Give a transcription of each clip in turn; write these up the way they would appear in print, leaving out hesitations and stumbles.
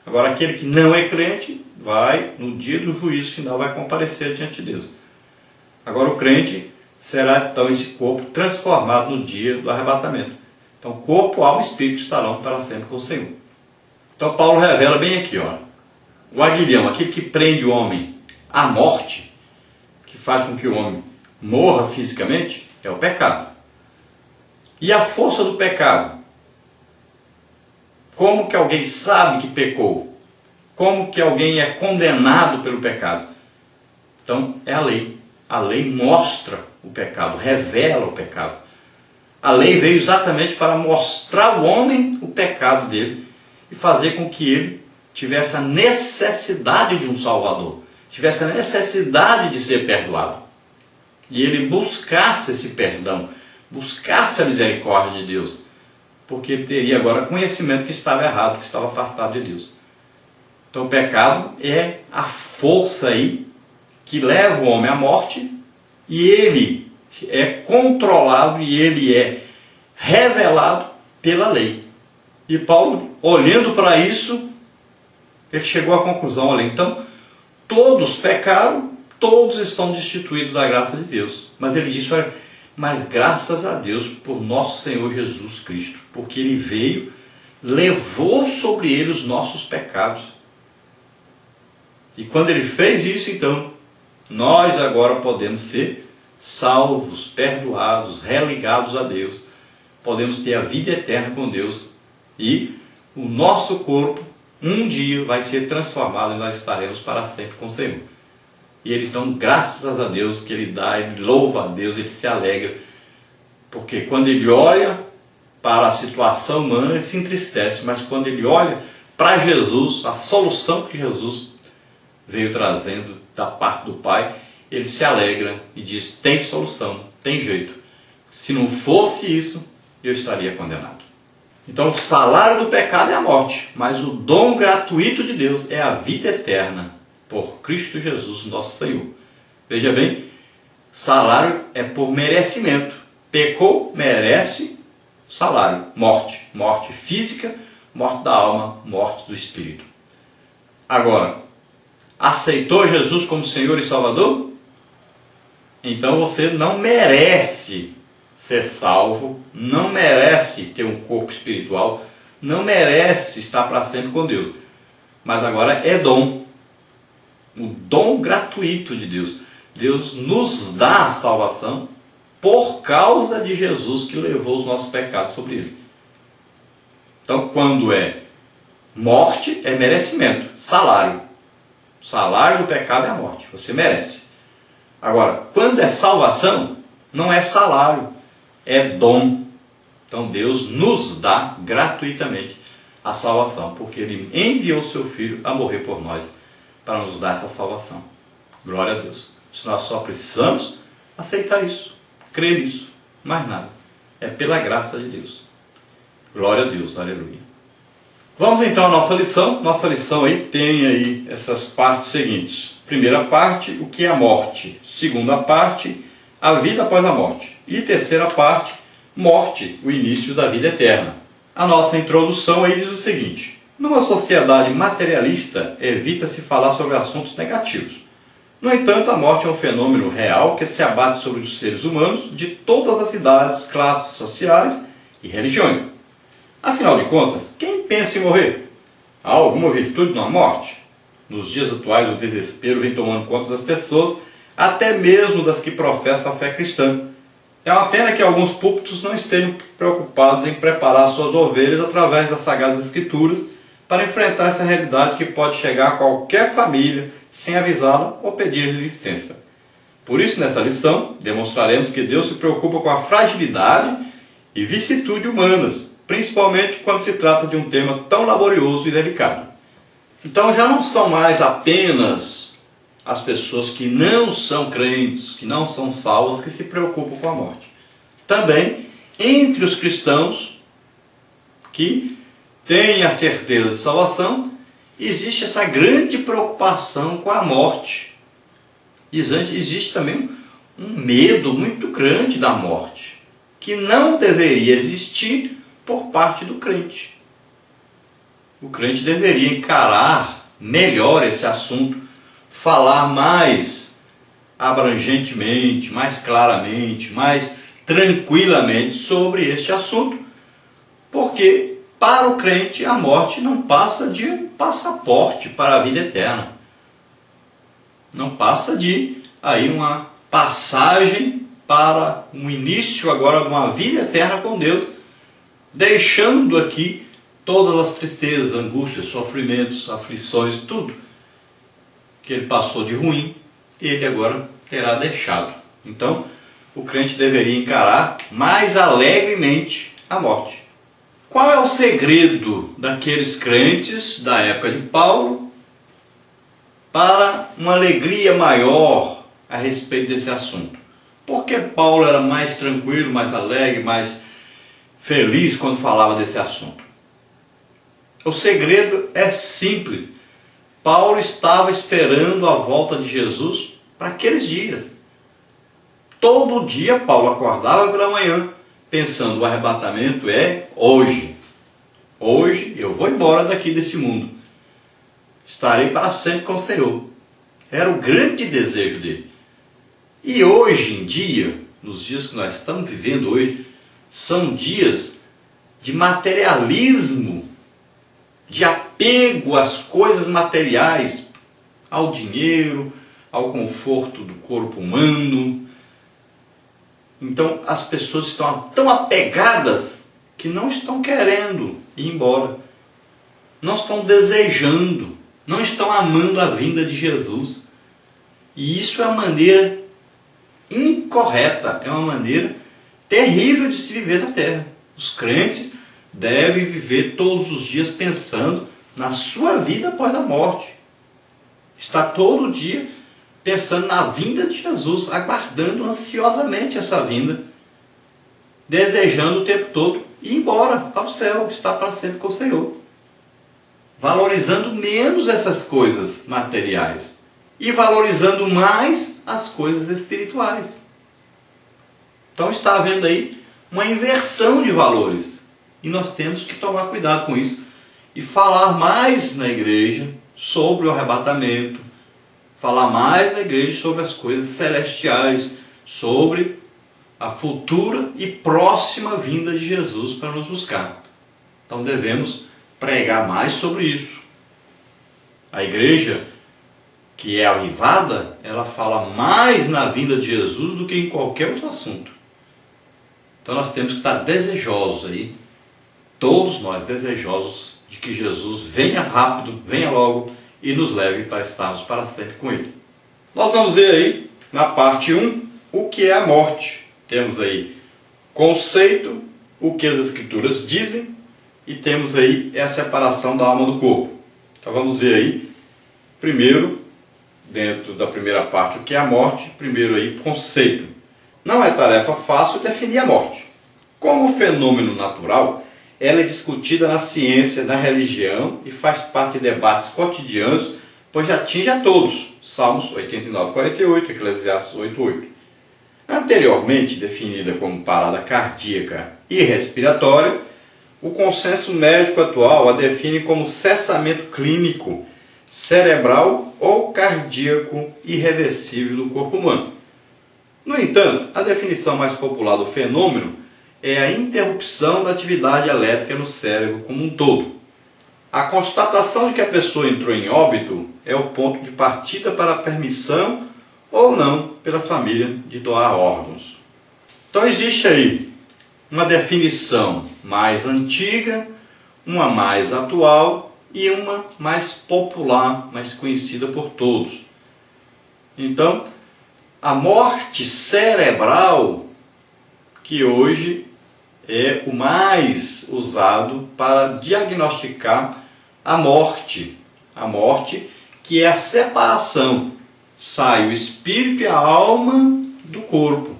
Agora, aquele que não é crente, vai, no dia do juízo final, vai comparecer diante de Deus. Agora, o crente será, então, esse corpo transformado no dia do arrebatamento. Então, corpo, alma e espírito estarão para sempre com o Senhor. Então, Paulo revela bem aqui, ó, o aguilhão, aquele que prende o homem à morte, que faz com que o homem morra fisicamente, é o pecado. E a força do pecado? Como que alguém sabe que pecou? Como que alguém é condenado pelo pecado? Então, é a lei. A lei mostra o pecado, revela o pecado. A lei veio exatamente para mostrar ao homem o pecado dele e fazer com que ele tivesse a necessidade de um Salvador, tivesse a necessidade de ser perdoado. E ele buscasse esse perdão, buscasse a misericórdia de Deus, porque ele teria agora conhecimento que estava errado, que estava afastado de Deus. Então o pecado é a força aí que leva o homem à morte, e ele é controlado e ele é revelado pela lei. E Paulo, olhando para isso, ele chegou à conclusão, olha, então, todos pecaram, todos estão destituídos da graça de Deus. Mas ele disse, olha, mas graças a Deus por nosso Senhor Jesus Cristo, porque ele veio, levou sobre ele os nossos pecados. E quando ele fez isso, então, nós agora podemos ser salvos, perdoados, religados a Deus. Podemos ter a vida eterna com Deus. E o nosso corpo, um dia, vai ser transformado e nós estaremos para sempre com o Senhor. E ele, então, graças a Deus que ele dá, ele louva a Deus, ele se alegra. Porque quando ele olha para a situação humana, ele se entristece. Mas quando ele olha para Jesus, a solução que Jesus veio trazendo da parte do Pai, ele se alegra e diz, tem solução, tem jeito. Se não fosse isso, eu estaria condenado. Então o salário do pecado é a morte, mas o dom gratuito de Deus é a vida eterna, por Cristo Jesus, nosso Senhor. Veja bem, salário é por merecimento. Pecou, merece salário, morte. Morte física, morte da alma, morte do espírito. Agora, aceitou Jesus como Senhor e Salvador? Então você não merece ser salvo, não merece ter um corpo espiritual, não merece estar para sempre com Deus. Mas agora é dom, o dom gratuito de Deus. Deus nos dá a salvação por causa de Jesus que levou os nossos pecados sobre ele. Então quando é morte, é merecimento, salário. O salário do pecado é a morte, você merece. Agora, quando é salvação, não é salário, é dom. Então Deus nos dá gratuitamente a salvação, porque Ele enviou o seu Filho a morrer por nós, para nos dar essa salvação. Glória a Deus. Se nós só precisamos aceitar isso, crer nisso, mais nada. É pela graça de Deus. Glória a Deus, aleluia. Vamos então à nossa lição. Nossa lição aí tem aí essas partes seguintes. Primeira parte, o que é a morte. Segunda parte, a vida após a morte. E terceira parte, morte, o início da vida eterna. A nossa introdução aí diz o seguinte: numa sociedade materialista, evita-se falar sobre assuntos negativos. No entanto, a morte é um fenômeno real que se abate sobre os seres humanos de todas as idades, classes sociais e religiões. Afinal de contas, quem pensa em morrer? Há alguma virtude na morte? Nos dias atuais, o desespero vem tomando conta das pessoas, até mesmo das que professam a fé cristã. É uma pena que alguns púlpitos não estejam preocupados em preparar suas ovelhas através das Sagradas Escrituras para enfrentar essa realidade que pode chegar a qualquer família sem avisá-la ou pedir-lhe licença. Por isso, nessa lição, demonstraremos que Deus se preocupa com a fragilidade e vicissitude humanas, principalmente quando se trata de um tema tão laborioso e delicado. Então já não são mais apenas as pessoas que não são crentes, que não são salvas, que se preocupam com a morte. Também, entre os cristãos que têm a certeza de salvação, existe essa grande preocupação com a morte. Existe também um medo muito grande da morte, que não deveria existir por parte do crente. o crente deveria encarar melhor esse assunto, falar mais abrangentemente, mais claramente, mais tranquilamente sobre este assunto, porque para o crente a morte não passa de um passaporte para a vida eterna. Não passa de aí uma passagem para um início agora de uma vida eterna com Deus, deixando aqui todas as tristezas, angústias, sofrimentos, aflições, tudo que ele passou de ruim, ele agora terá deixado. Então, o crente deveria encarar mais alegremente a morte. Qual é o segredo daqueles crentes da época de Paulo para uma alegria maior a respeito desse assunto? Por que Paulo era mais tranquilo, mais alegre, mais feliz quando falava desse assunto? O segredo é simples. Paulo estava esperando a volta de Jesus para aqueles dias. Todo dia Paulo acordava pela manhã pensando: o arrebatamento é hoje. Hoje eu vou embora daqui deste mundo. Estarei para sempre com o Senhor. Era o grande desejo dele. E hoje em dia, nos dias que nós estamos vivendo hoje, são dias de materialismo, de apego às coisas materiais, ao dinheiro, ao conforto do corpo humano. Então as pessoas estão tão apegadas que não estão querendo ir embora, não estão desejando, não estão amando a vinda de Jesus. E isso é uma maneira incorreta, é uma maneira terrível de se viver na terra. Os crentes devem viver todos os dias pensando na sua vida após a morte. Está todo dia pensando na vinda de Jesus, aguardando ansiosamente essa vinda, desejando o tempo todo ir embora para o céu, estar para sempre com o Senhor, valorizando menos essas coisas materiais e valorizando mais as coisas espirituais. Então está havendo aí uma inversão de valores e nós temos que tomar cuidado com isso e falar mais na igreja sobre o arrebatamento, falar mais na igreja sobre as coisas celestiais, sobre a futura e próxima vinda de Jesus para nos buscar. Então devemos pregar mais sobre isso. A igreja que é avivada, ela fala mais na vinda de Jesus do que em qualquer outro assunto. Então nós temos que estar desejosos aí, todos nós desejosos de que Jesus venha rápido, venha logo e nos leve para estarmos para sempre com Ele. Nós vamos ver aí, na parte 1, o que é a morte. Temos aí conceito, o que as Escrituras dizem, e temos aí a separação da alma do corpo. Então vamos ver aí, primeiro, dentro da primeira parte, o que é a morte. Primeiro aí, conceito. Não é tarefa fácil definir a morte. Como fenômeno natural, ela é discutida na ciência, na religião e faz parte de debates cotidianos, pois atinge a todos. Salmos 89:48, Eclesiastes 8:8. Anteriormente definida como parada cardíaca e respiratória, o consenso médico atual a define como cessamento clínico, cerebral ou cardíaco irreversível do corpo humano. No entanto, a definição mais popular do fenômeno é a interrupção da atividade elétrica no cérebro como um todo. A constatação de que a pessoa entrou em óbito é o ponto de partida para a permissão ou não pela família de doar órgãos. Então existe aí uma definição mais antiga, uma mais atual e uma mais popular, mais conhecida por todos. Então, a morte cerebral, que hoje é o mais usado para diagnosticar a morte que é a separação, sai o espírito e a alma do corpo.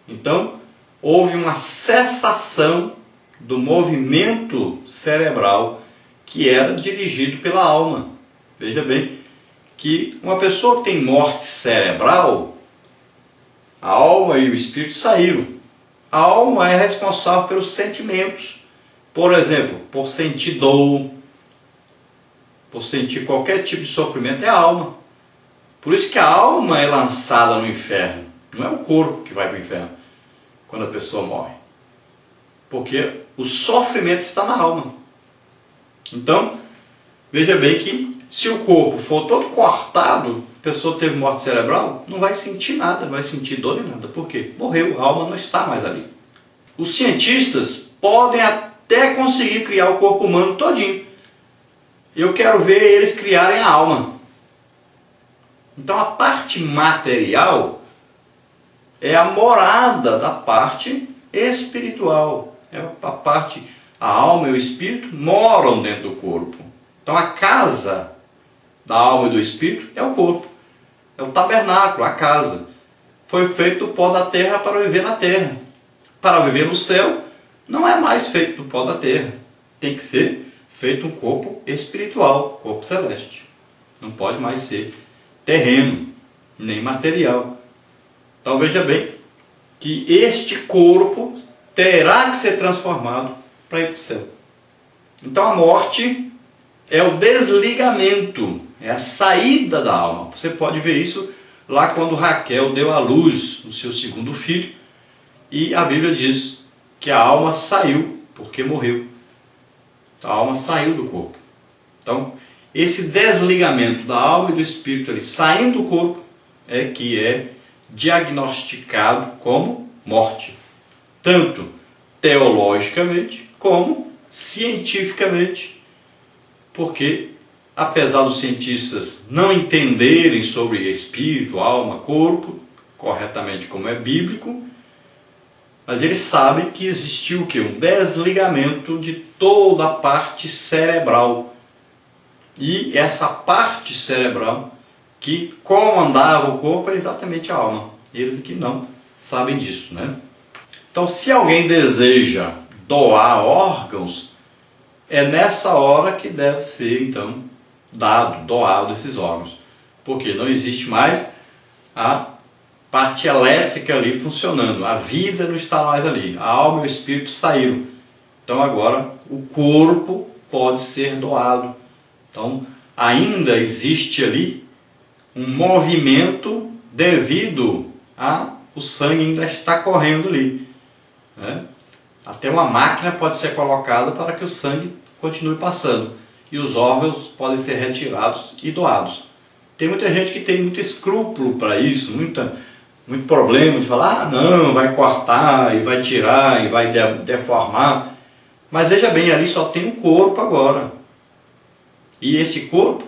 Então, houve uma cessação do movimento cerebral que era dirigido pela alma. Veja bem que uma pessoa que tem morte cerebral, a alma e o espírito saíram. A alma é responsável pelos sentimentos, Por exemplo, por sentir dor, por sentir qualquer tipo de sofrimento, é a alma. Por isso que a alma é lançada no inferno. Não é o corpo que vai para o inferno quando a pessoa morre. Porque o sofrimento está na alma. Então, veja bem que se o corpo for todo cortado, a pessoa teve morte cerebral, não vai sentir nada, não vai sentir dor nem nada. Por quê? Morreu, a alma não está mais ali. Os cientistas podem até conseguir criar o corpo humano todinho. Eu quero ver eles criarem a alma. Então a parte material é a morada da parte espiritual. A alma e o espírito moram dentro do corpo. Então a casa da alma e do espírito é o corpo. É o tabernáculo, a casa. Foi feito do pó da terra para viver na terra. Para viver no céu, não é mais feito do pó da terra. Tem que ser feito um corpo espiritual, corpo celeste. Não pode mais ser terreno, nem material. Então veja bem que este corpo terá que ser transformado para ir para o céu. Então a morte é o desligamento, é a saída da alma. Você pode ver isso lá quando Raquel deu à luz o seu segundo filho, e a Bíblia diz que a alma saiu porque morreu. A alma saiu do corpo. Então, esse desligamento da alma e do espírito ali, saindo do corpo, é que é diagnosticado como morte. Tanto teologicamente como cientificamente. Porque, apesar dos cientistas não entenderem sobre espírito, alma, corpo, corretamente como é bíblico, mas eles sabem que existiu o quê? Um desligamento de toda a parte cerebral. E essa parte cerebral que comandava o corpo é exatamente a alma. Eles aqui não sabem disso, né? Então, se alguém deseja doar órgãos, é nessa hora que deve ser, então, doado esses órgãos. Porque não existe mais a parte elétrica ali funcionando. A vida não está mais ali. A alma e o espírito saíram. Então agora o corpo pode ser doado. Então ainda existe ali um movimento devido a o sangue ainda está correndo ali, né? Até uma máquina pode ser colocada para que o sangue continue passando. E os órgãos podem ser retirados e doados. Tem muita gente que tem muito escrúpulo para isso, muito problema de falar, não, vai cortar e vai tirar e vai deformar. Mas veja bem, ali só tem um corpo agora. E esse corpo,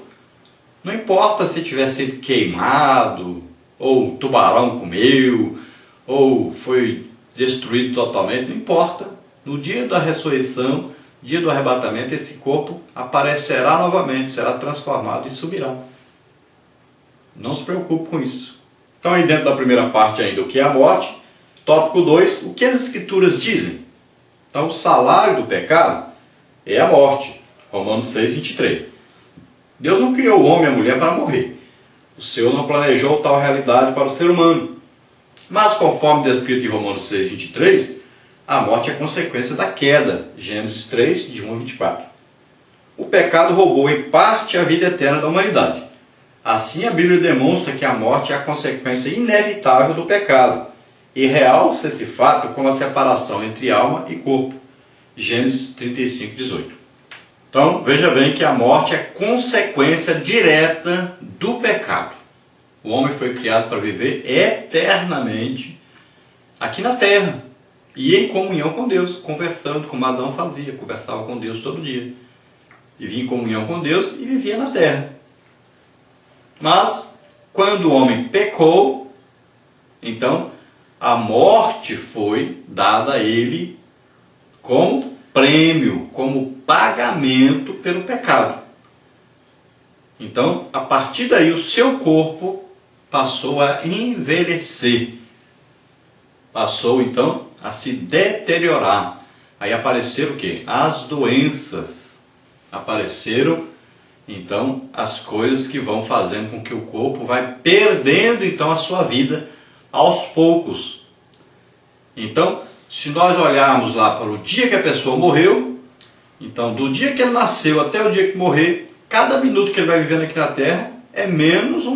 não importa se tiver sido queimado, ou o tubarão comeu, ou foi destruído totalmente, não importa. No dia da ressurreição, dia do arrebatamento, esse corpo aparecerá novamente, será transformado e subirá. Não se preocupe com isso. Então aí dentro da primeira parte ainda, o que é a morte. Tópico 2, o que as escrituras dizem? Então o salário do pecado é a morte. Romanos 6, 23. Deus não criou o homem e a mulher para morrer. O Senhor não planejou tal realidade para o ser humano. Mas conforme descrito em Romanos 6, 23, a morte é consequência da queda. Gênesis 3, de 1 a 24. O pecado roubou em parte a vida eterna da humanidade. Assim, a Bíblia demonstra que a morte é a consequência inevitável do pecado, e realça esse fato com a separação entre alma e corpo. Gênesis 35, 18. Então, veja bem que a morte é consequência direta do pecado. O homem foi criado para viver eternamente aqui na terra, e em comunhão com Deus, conversando como Adão fazia, conversava com Deus todo dia. Vivia em comunhão com Deus e vivia na terra. Mas, quando o homem pecou, então a morte foi dada a ele como prêmio, como pagamento pelo pecado. Então, a partir daí, o seu corpo passou a envelhecer. Passou, então, a se deteriorar. Aí apareceram o quê? As doenças. Apareceram então as coisas que vão fazendo com que o corpo vai perdendo então a sua vida aos poucos. Então, se nós olharmos lá para o dia que a pessoa morreu, Então, do dia que ele nasceu até o dia que morrer, cada minuto que ele vai vivendo aqui na Terra é menos um